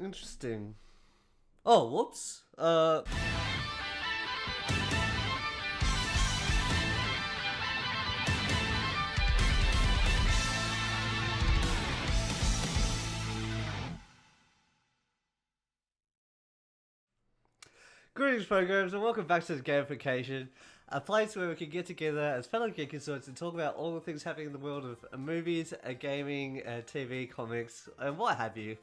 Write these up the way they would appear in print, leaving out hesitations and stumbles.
Interesting. Oh, whoops. Greetings, programs, and welcome back to the Gamification, a place where we can get together as fellow geek consorts and talk about all the things happening in the world of movies, gaming, TV, comics, and what have you.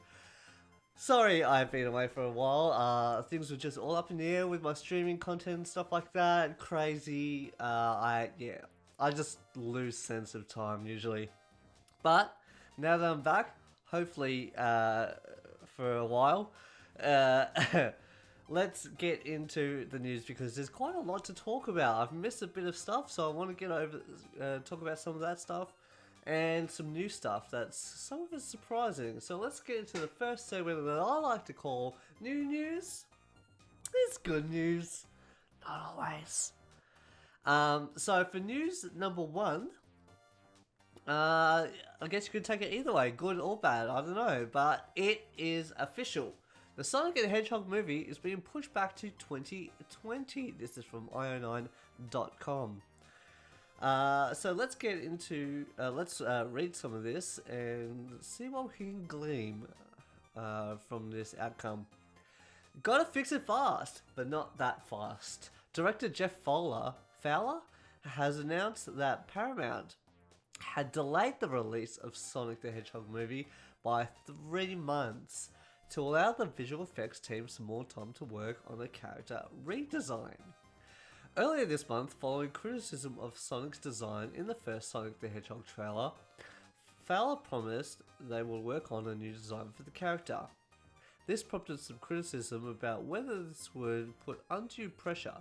Sorry I've been away for a while. Things were just all up in the air with my streaming content and stuff like that. Crazy. I just lose sense of time usually. But now that I'm back, hopefully for a while, let's get into the news because there's quite a lot to talk about. I've missed a bit of stuff, so I want to get over, talk about some of that stuff and some new stuff that's some of it's surprising. So let's get into the first segment that I like to call new news. It's good news, not always. So for news number one, I guess you could take it either way, good or bad, I don't know, but it is official. The Sonic the Hedgehog movie is being pushed back to 2020. This is from io9.com. So let's get into, let's read some of this and see what we can glean from this outcome. Gotta fix it fast, but not that fast. Director Jeff Fowler has announced that Paramount had delayed the release of Sonic the Hedgehog movie by 3 months to allow the visual effects team some more time to work on a character redesign. Earlier this month, following criticism of Sonic's design in the first Sonic the Hedgehog trailer, Fowler promised they will work on a new design for the character. This prompted some criticism about whether this would put undue pressure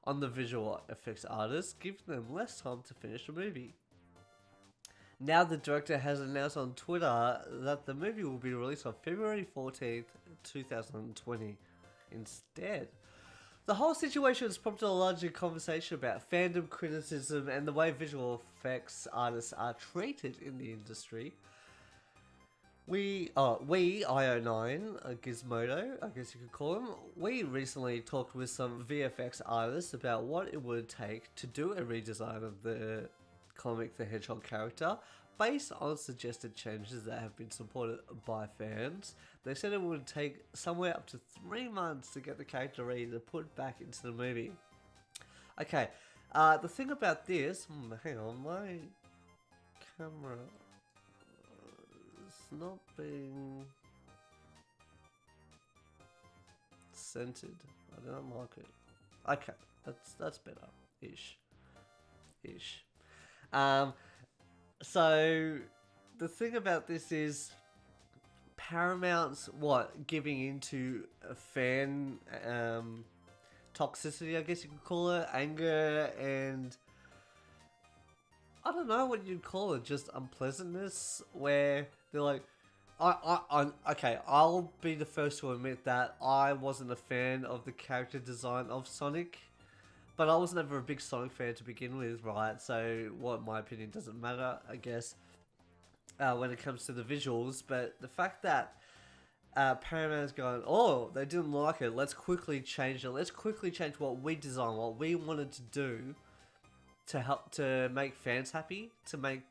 on the visual effects artists, giving them less time to finish the movie. Now the director has announced on Twitter that the movie will be released on February 14th, 2020 instead. The whole situation has prompted a larger conversation about fandom criticism and the way visual effects artists are treated in the industry. We IO9, Gizmodo, I guess you could call them, we recently talked with some VFX artists about what it would take to do a redesign of the Comic the Hedgehog character based on suggested changes that have been supported by fans. They said it would take somewhere up to 3 months to get the character ready to put back into the movie. Okay, the thing about this, hang on, my camera is not being centered. I don't like it. Okay, that's better, ish. So the thing about this is Paramount's giving into a fan toxicity, I guess you could call it, anger, and I don't know what you'd call it, just unpleasantness, where they're like, okay, I'll be the first to admit that I wasn't a fan of the character design of Sonic. But I was never a big Sonic fan to begin with, right? So, my opinion doesn't matter, I guess, when it comes to the visuals. But the fact that Paramount's going, oh, they didn't like it, let's quickly change it. Let's quickly change what we designed, what we wanted to do to help to make fans happy, to make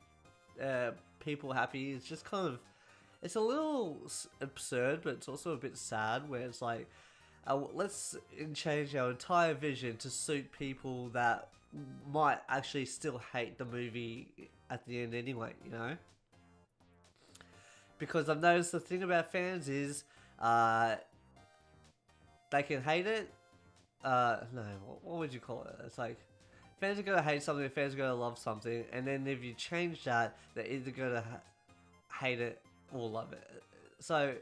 people happy. It's just kind of, it's a little absurd, but it's also a bit sad where it's like, let's change our entire vision to suit people that might actually still hate the movie at the end anyway, you know? Because I've noticed the thing about fans is they can hate it. No, what would you call it? It's like fans are going to hate something, fans are going to love something, and then if you change that, they're either going to hate it or love it. So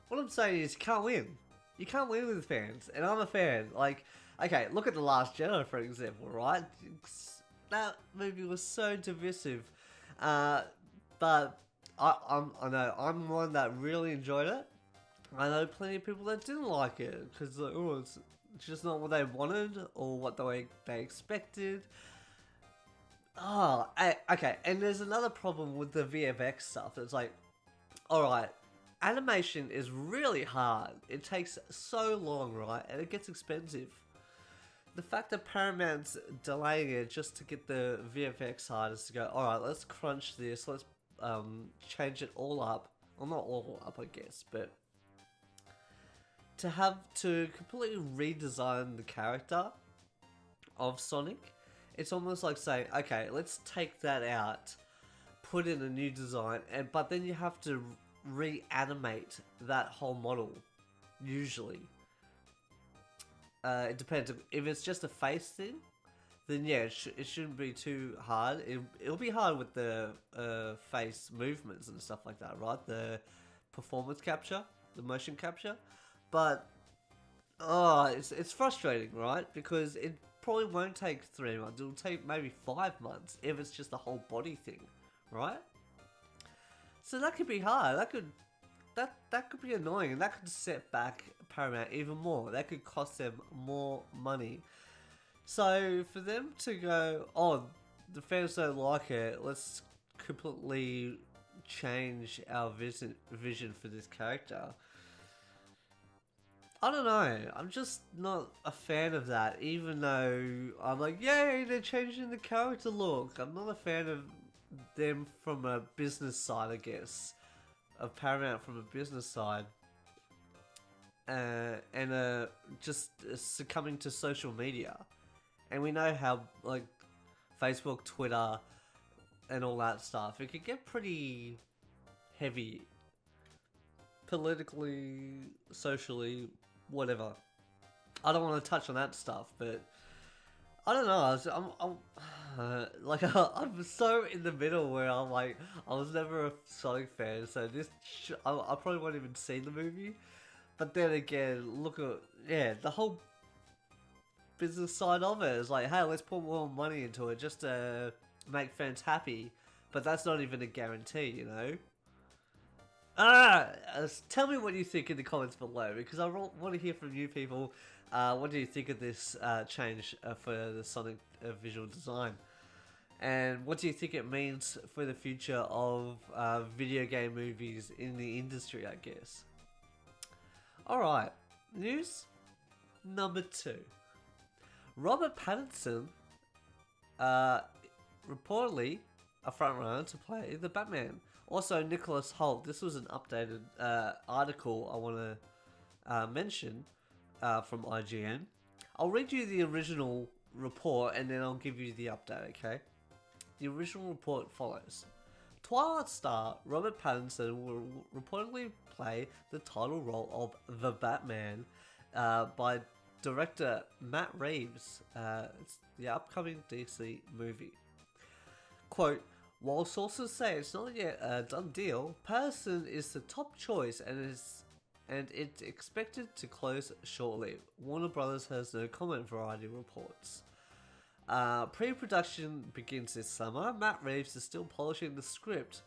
what I'm saying is you can't win. You can't win with fans, and I'm a fan. Like, okay, look at The Last Jedi, for example, right? That movie was so divisive, but I know I'm one that really enjoyed it. I know plenty of people that didn't like it because it's just not what they wanted or what they expected. Okay, and there's another problem with the VFX stuff. It's like, all right, animation is really hard. It takes so long, right? And it gets expensive. The fact that Paramount's delaying it just to get the VFX artists to go, alright, let's crunch this, let's change it all up. Well, not all up, I guess, but to have to completely redesign the character of Sonic, it's almost like saying, okay, let's take that out, put in a new design, but then you have to reanimate that whole model, usually. It depends. If it's just a face thing, then yeah, it shouldn't be too hard. It'll be hard with the face movements and stuff like that, right? The performance capture, the motion capture. But, it's frustrating, right? Because it probably won't take 3 months. It'll take maybe 5 months if it's just the whole body thing, right? So that could be hard. That could be annoying, and that could set back Paramount even more. That could cost them more money. So for them to go, oh, the fans don't like it, let's completely change our vision for this character. I don't know. I'm just not a fan of that, even though I'm like, yay, they're changing the character look. I'm not a fan of them from a business side, I guess. Of Paramount from a business side. And just succumbing to social media. And we know how, like, Facebook, Twitter, and all that stuff, it could get pretty heavy. Politically, socially, whatever. I don't want to touch on that stuff, but I don't know. I'm so in the middle where I'm like, I was never a Sonic fan, so I probably won't even see the movie. But then again, look at the whole business side of it is like, hey, let's put more money into it just to make fans happy. But that's not even a guarantee, you know. Tell me what you think in the comments below, because I want to hear from you people. What do you think of this change for the Sonic visual design? And what do you think it means for the future of video game movies in the industry, I guess? Alright, news number 2. Robert Pattinson, reportedly a frontrunner to play the Batman. Also, Nicholas Hoult. This was an updated article I want to mention from IGN. I'll read you the original report and then I'll give you the update, okay? The original report follows. Twilight star Robert Pattinson will reportedly play the title role of the Batman by director Matt Reeves. It's the upcoming DC movie. Quote, while sources say it's not yet a done deal, Pattinson is the top choice and it's expected to close shortly. Warner Brothers has no comment, Variety reports. Pre-production begins this summer. Matt Reeves is still polishing the script.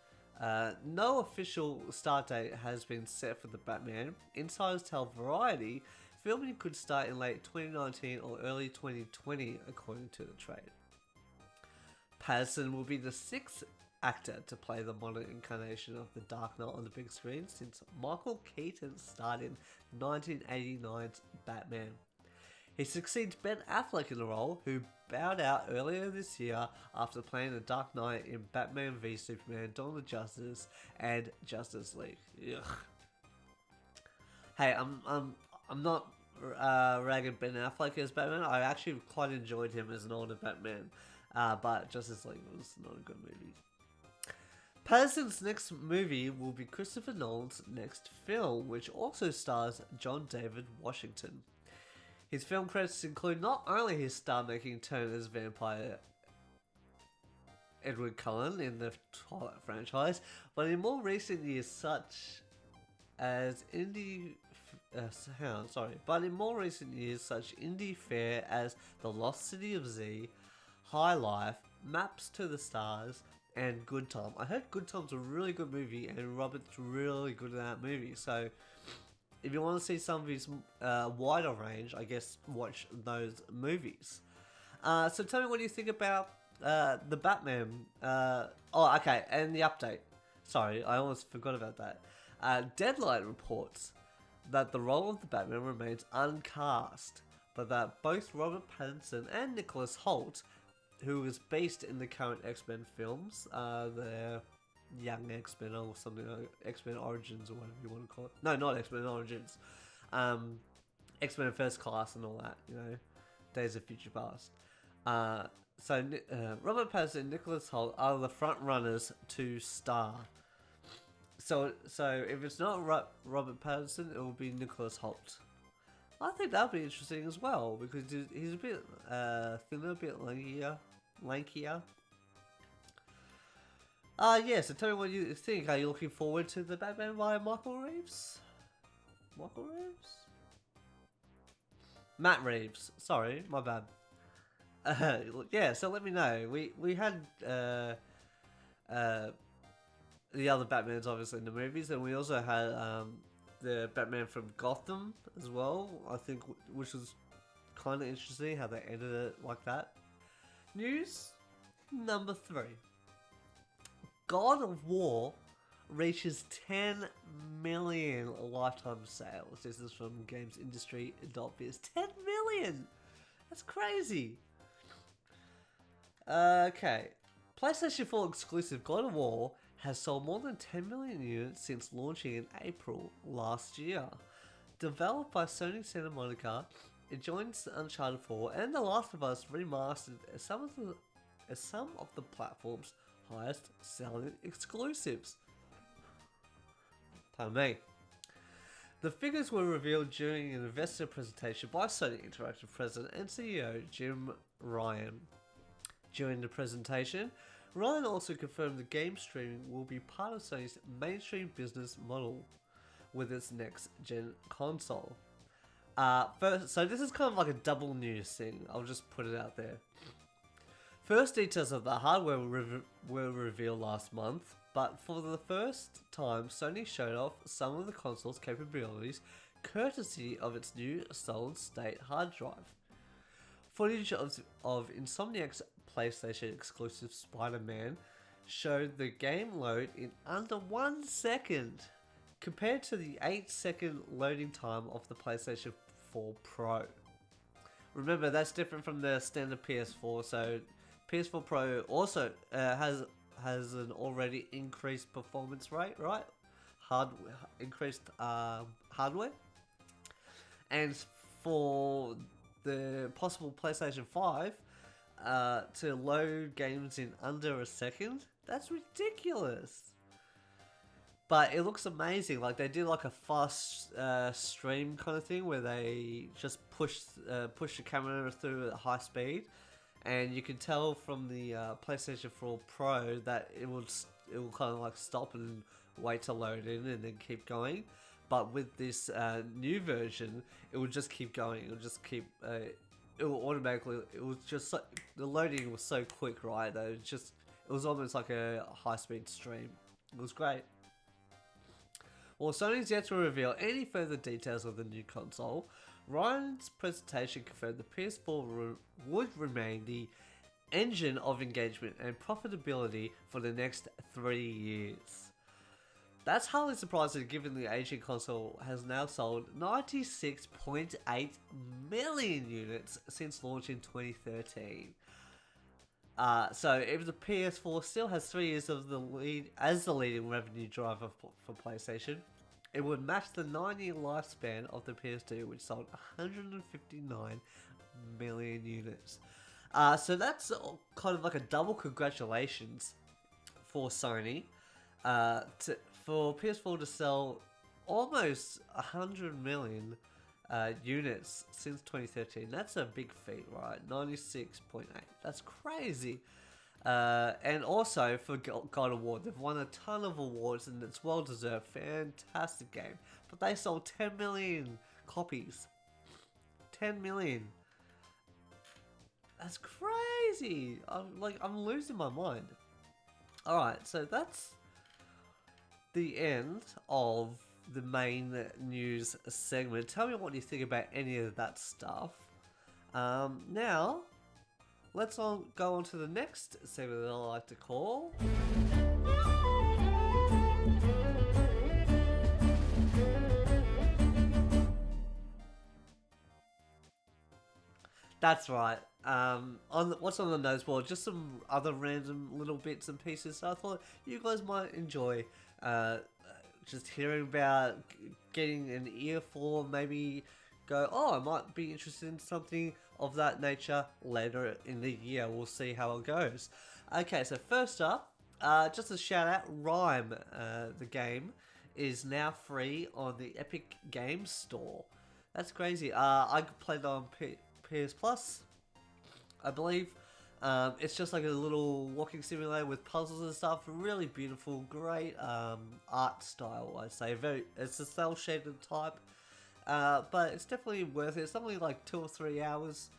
No official start date has been set for the Batman. Insiders tell Variety filming could start in late 2019 or early 2020, according to the trade. Pattinson will be the 6th actor to play the modern incarnation of the Dark Knight on the big screen since Michael Keaton starred in 1989's Batman. He succeeds Ben Affleck in the role, who bowed out earlier this year after playing the Dark Knight in Batman v Superman, Dawn of Justice, and Justice League. Ugh. Hey, I'm not ragging Ben Affleck as Batman. I actually quite enjoyed him as an older Batman, but Justice League was not a good movie. Pattinson's next movie will be Christopher Nolan's next film, which also stars John David Washington. His film credits include not only his star-making turn as vampire Edward Cullen in the Twilight franchise, but in more recent years such indie fare as The Lost City of Z, High Life, Maps to the Stars, and Good Time. I heard Good Time's a really good movie, and Robert's really good at that movie, so if you want to see some of his wider range, I guess watch those movies. So tell me what you think about the Batman. Okay, and the update. Sorry, I almost forgot about that. Deadline reports that the role of the Batman remains uncast, but that both Robert Pattinson and Nicholas Hoult, who is based in the current X-Men films, the Young X-Men or something, like X-Men Origins or whatever you want to call it. No, not X-Men Origins. X-Men First Class and all that, you know, Days of Future Past. So Robert Pattinson and Nicholas Hoult are the front runners to star. So if it's not Robert Pattinson, it will be Nicholas Hoult. I think that'll be interesting as well because he's a bit thinner, a bit lankier. Yeah, so tell me what you think. Are you looking forward to the Batman by Michael Reeves? Michael Reeves? Matt Reeves. Sorry, my bad. Yeah, so let me know. We had the other Batmans obviously in the movies, and we also had the Batman from Gotham as well, I think, which was kind of interesting how they ended it like that. News number 3. God of War reaches 10 million lifetime sales. This is from GamesIndustry.biz. 10 million! That's crazy! Okay. PlayStation 4 exclusive God of War has sold more than 10 million units since launching in April last year. Developed by Sony Santa Monica, it joins Uncharted 4 and The Last of Us Remastered as some of the platform's highest selling exclusives. Pardon me. The figures were revealed during an investor presentation by Sony Interactive President and CEO Jim Ryan. During the presentation, Ryan also confirmed the game streaming will be part of Sony's mainstream business model with its next-gen console. So this is kind of like a double news thing. I'll just put it out there. First, details of the hardware were revealed last month, but for the first time, Sony showed off some of the console's capabilities courtesy of its new solid-state hard drive. Footage of Insomniac's PlayStation exclusive Spider-Man showed the game load in under 1 second, compared to the 8-second loading time of the PlayStation 4 Pro. Remember, that's different from the standard PS4, so PS4 Pro also has an already increased performance rate, right? Increased hardware. And for the possible PlayStation 5 to load games in under a second, that's ridiculous. But it looks amazing. Like they did like a fast stream kind of thing where they just push the camera through at high speed, and you can tell from the PlayStation 4 Pro that it will kind of like stop and wait to load in and then keep going. But with this new version, it will just keep going. It will just keep. It will automatically. It was just the loading was so quick, right? That it was almost like a high-speed stream. It was great. Well, Sony's yet to reveal any further details of the new console. Ryan's presentation confirmed the PS4 would remain the engine of engagement and profitability for the next 3 years. That's hardly surprising given the aging console has now sold 96.8 million units since launch in 2013. So if the PS4 still has 3 years of the lead as the leading revenue driver for PlayStation, it would match the 9-year lifespan of the PS2, which sold 159 million units. So that's kind of like a double congratulations for Sony. For PS4 to sell almost 100 million units since 2013. That's a big feat, right? 96.8. That's crazy. And also for God of War, they've won a ton of awards and it's well deserved. Fantastic game. But they sold 10 million copies. 10 million. That's crazy. I'm losing my mind. Alright, so that's the end of the main news segment. Tell me what you think about any of that stuff. Now, let's go on to the next segment that I like to call That's right. What's on the nose board? Just some other random little bits and pieces. So I thought you guys might enjoy uh, just hearing about getting an ear for. Maybe go, oh, I might be interested in something of that nature later in the year. We'll see how it goes. Okay, so first up, just a shout out, Rhyme, the game, is now free on the Epic Games Store. That's crazy. I played on PS Plus, I believe. It's just like a little walking simulator with puzzles and stuff. Really beautiful, great art style, I'd say. It's a cel shaded type, but it's definitely worth it. It's only like 2 or 3 hours.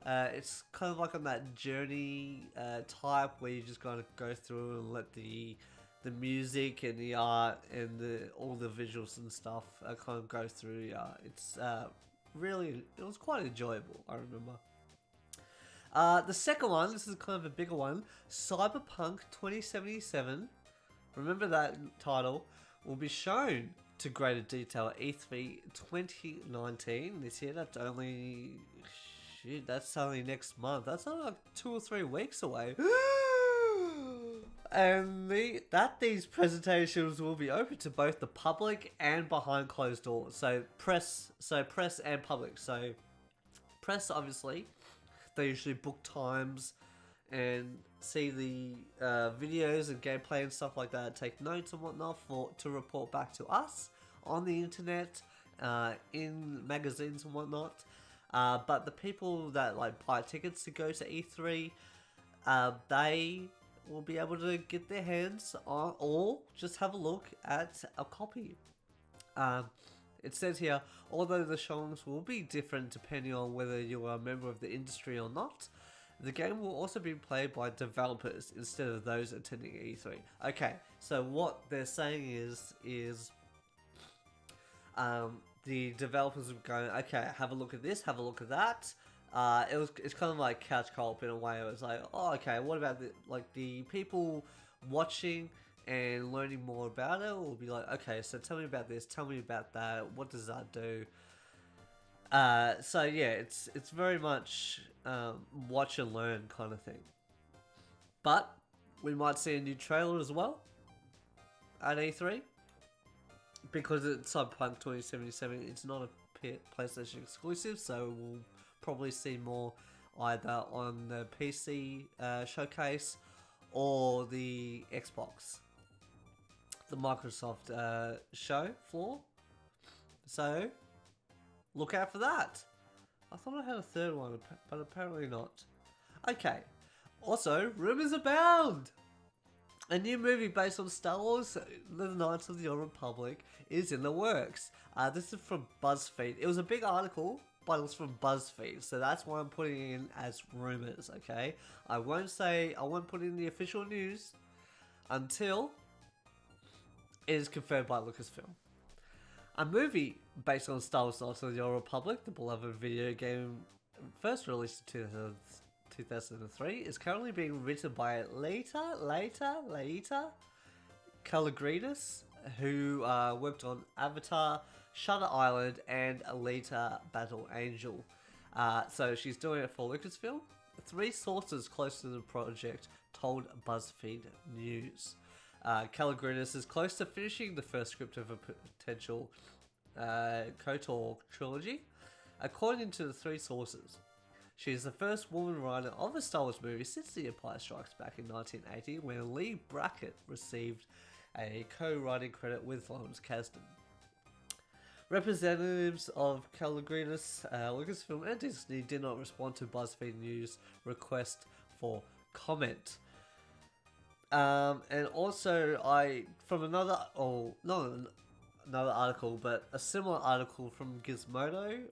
It's kind of like on that journey type where you just gotta go through and let the music and the art and all the visuals and stuff kind of go through. It's it was quite enjoyable, I remember. The second one, this is kind of a bigger one, Cyberpunk 2077. Remember that title, will be shown to greater detail at E3 2019 this year. That's only next month. That's only like 2 or 3 weeks away. And these presentations will be open to both the public and behind closed doors. So press and public. So press, obviously, they usually book times and see the videos and gameplay and stuff like that. Take notes and whatnot to report back to us on the internet, in magazines and whatnot. But the people that like buy tickets to go to E3, they will be able to get their hands on or just have a look at a copy. It says here, although the showings will be different depending on whether you are a member of the industry or not, the game will also be played by developers instead of those attending E3. Okay, so what they're saying is the developers are going, okay, have a look at this, have a look at that. It's kind of like couch co-op in a way. It was like, oh, okay, what about the people watching and learning more about it will be like, okay, so tell me about this, tell me about that, what does that do? So yeah, it's very much watch and learn kind of thing. But we might see a new trailer as well at E3 because it's Cyberpunk 2077. It's not a PlayStation exclusive, so we'll probably see more either on the PC showcase or the Xbox, the Microsoft show floor. So look out for that. I thought I had a third one, but apparently not. Okay. Also, rumors abound. A new movie based on Star Wars, The Knights of the Old Republic, is in the works. This is from BuzzFeed. It was a big article, but it was from BuzzFeed, so that's why I'm putting it in as rumors, okay? I won't put in the official news until it is confirmed by Lucasfilm. A movie based on Star Wars Knights of the Old Republic, the beloved video game first released in 2003, is currently being written by Later Kalogridis, who worked on Avatar, Shutter Island, and Alita Battle Angel. So she's doing it for Lucasfilm. 3 sources close to the project told BuzzFeed News. Kalogridis is close to finishing the first script of a potential KOTOR trilogy. According to the 3 sources, she is the first woman writer of a Star Wars movie since The Empire Strikes Back in 1980, when Lee Brackett received a co-writing credit with Lawrence Kasdan. Representatives of Kalogridis, Lucasfilm, and Disney did not respond to BuzzFeed News' request for comment. And also, not another article, but a similar article from Gizmodo.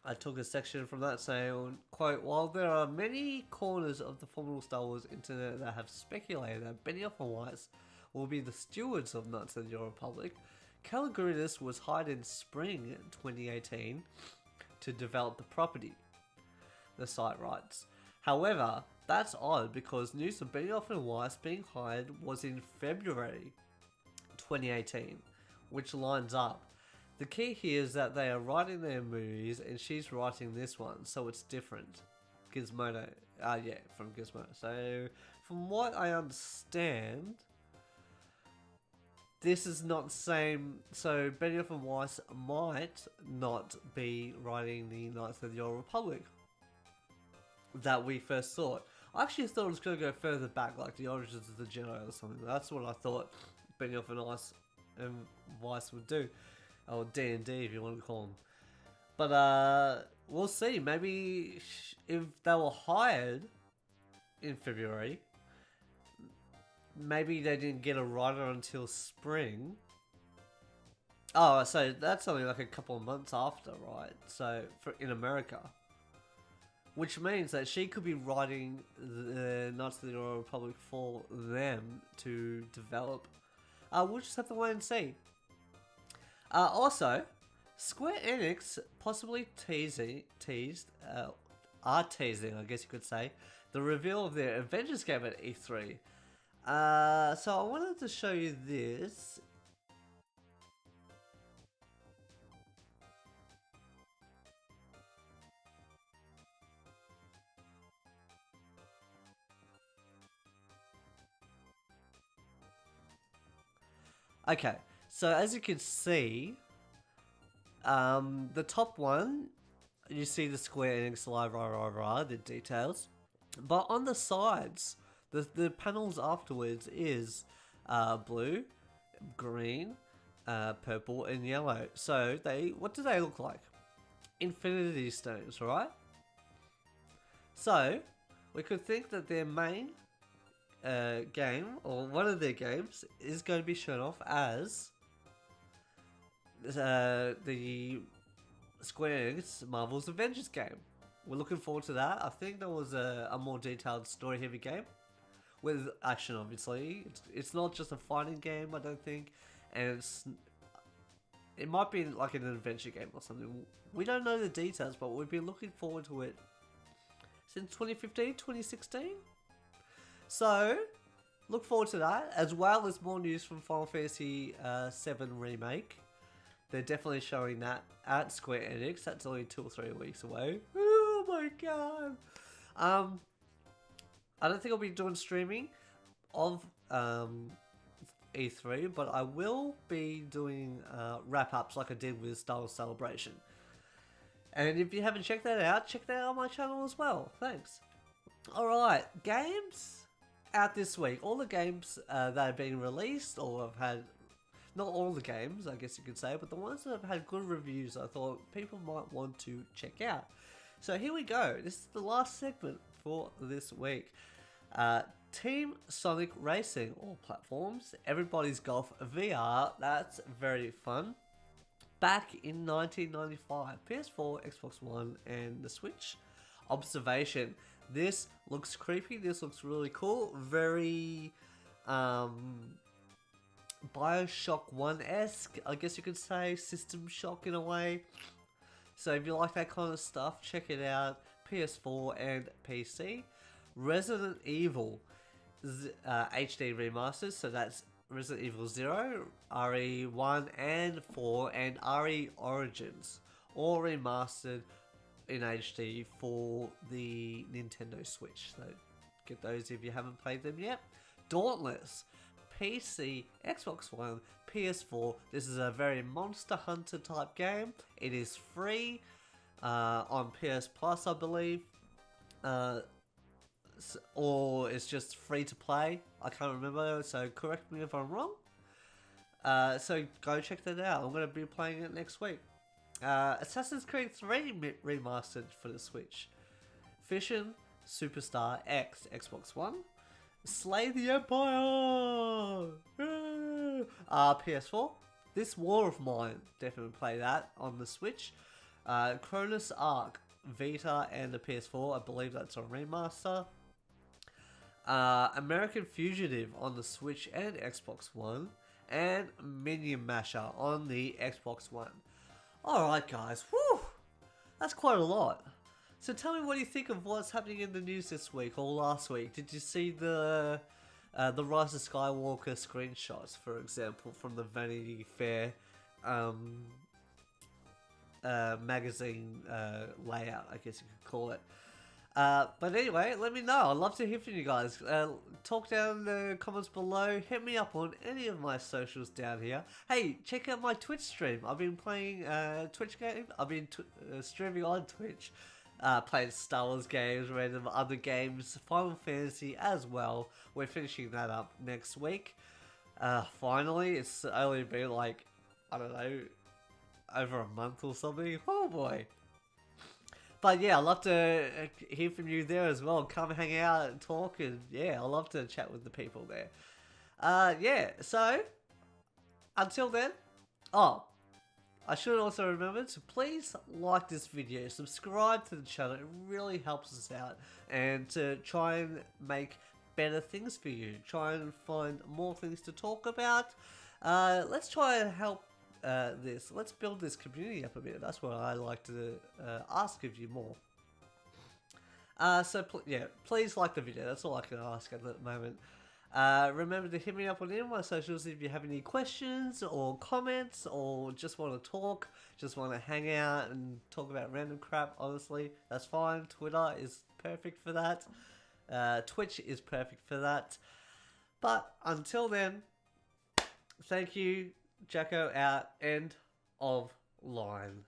I took a section from that saying, quote, while there are many corners of the formal Star Wars internet that have speculated that Benioff and Weiss will be the stewards of Knights of the Old Republic, Kalogridis was hired in spring 2018 to develop the property, the site writes. However, that's odd because news of Benioff and Weiss being hired was in February 2018, which lines up. The key here is that they are writing their movies and she's writing this one, so it's different. Gizmodo. Yeah, from Gizmodo. So, from what I understand, this is not the same. So, Benioff and Weiss might not be writing the Knights of the Old Republic that we first thought. I actually thought it was going to go further back, like the Origins of the Jedi or something. That's what I thought Benioff and Weiss would do. Or D&D if you want to call them. But we'll see. Maybe if they were hired in February, maybe they didn't get a writer until spring. Oh, so that's only like a couple of months after, right? So in America. Which means that she could be writing the Knights of the Old Republic for them to develop. We'll just have to wait and see. Also, Square Enix possibly are teasing, I guess you could say, the reveal of their Avengers game at E3. So I wanted to show you this. Okay, so as you can see, the top one, you see the Square Enix live, the details. But on the sides, the panels afterwards is blue, green, purple, and yellow. So what do they look like? Infinity Stones, right? So we could think that their main game, or one of their games, is going to be shown off as the Square Enix Marvel's Avengers game. We're looking forward to that. I think there was a more detailed story-heavy game with action, obviously. It's not just a fighting game, I don't think, and it might be like an adventure game or something. We don't know the details, but we've been looking forward to it since 2015, 2016. So, look forward to that, as well as more news from Final Fantasy VII Remake. They're definitely showing that at Square Enix. That's only 2 or 3 weeks away. Oh my god! I don't think I'll be doing streaming of E3, but I will be doing wrap-ups like I did with Star Wars Celebration. And if you haven't checked that out, check that out on my channel as well. Thanks. Alright, games out this week. All the games that have been released or have had, not all the games I guess you could say, but the ones that have had good reviews I thought people might want to check out. So here we go. This is the last segment for this week. Team Sonic Racing, all platforms. Everybody's Golf VR. That's very fun. Back in 1995. PS4, Xbox One, and the Switch. Observation. This looks creepy. This looks really cool. Very Bioshock 1-esque, I guess you could say. System Shock in a way. So if you like that kind of stuff, check it out. PS4 and PC. Resident Evil HD remasters. So that's Resident Evil 0, RE1 and 4, and RE Origins. All remastered in HD for the Nintendo Switch. So get those if you haven't played them yet. Dauntless. PC, Xbox One, PS4. This is a very Monster Hunter type game. It is free on PS Plus, I believe. Or it's just free to play. I can't remember, so correct me if I'm wrong. So go check that out. I'm going to be playing it next week. Assassin's Creed 3 remastered for the Switch. Fission Superstar X, Xbox One. Slay the Empire! PS4. This War of Mine, definitely play that on the Switch. Cronus Arc, Vita and the PS4, I believe that's a remaster. American Fugitive on the Switch and Xbox One. And Minion Masher on the Xbox One. Alright guys, whew! That's quite a lot. So tell me what you think of what's happening in the news this week or last week. Did you see the Rise of Skywalker screenshots, for example, from the Vanity Fair magazine layout, I guess you could call it. But anyway, let me know. I'd love to hear from you guys. Talk down in the comments below. Hit me up on any of my socials down here. Hey, check out my Twitch stream. I've been playing Twitch game. I've been streaming on Twitch. Playing Star Wars games, random other games, Final Fantasy as well. We're finishing that up next week. Finally, it's only been like, I don't know, over a month or something. Oh boy. But yeah, I'd love to hear from you there as well. Come hang out and talk, and yeah, I'd love to chat with the people there. Yeah, so until then, I should also remember to please like this video, subscribe to the channel, it really helps us out, and to try and make better things for you, try and find more things to talk about. Let's try and help let's build this community up a bit. That's what I like to ask of you more. Yeah, please like the video. That's all I can ask at the moment. Remember to hit me up on any of my socials if you have any questions or comments, or just want to talk, just want to hang out and talk about random crap. Honestly, that's fine. Twitter is perfect for that. Twitch is perfect for that. But until then, thank you. Jacko out. End of line.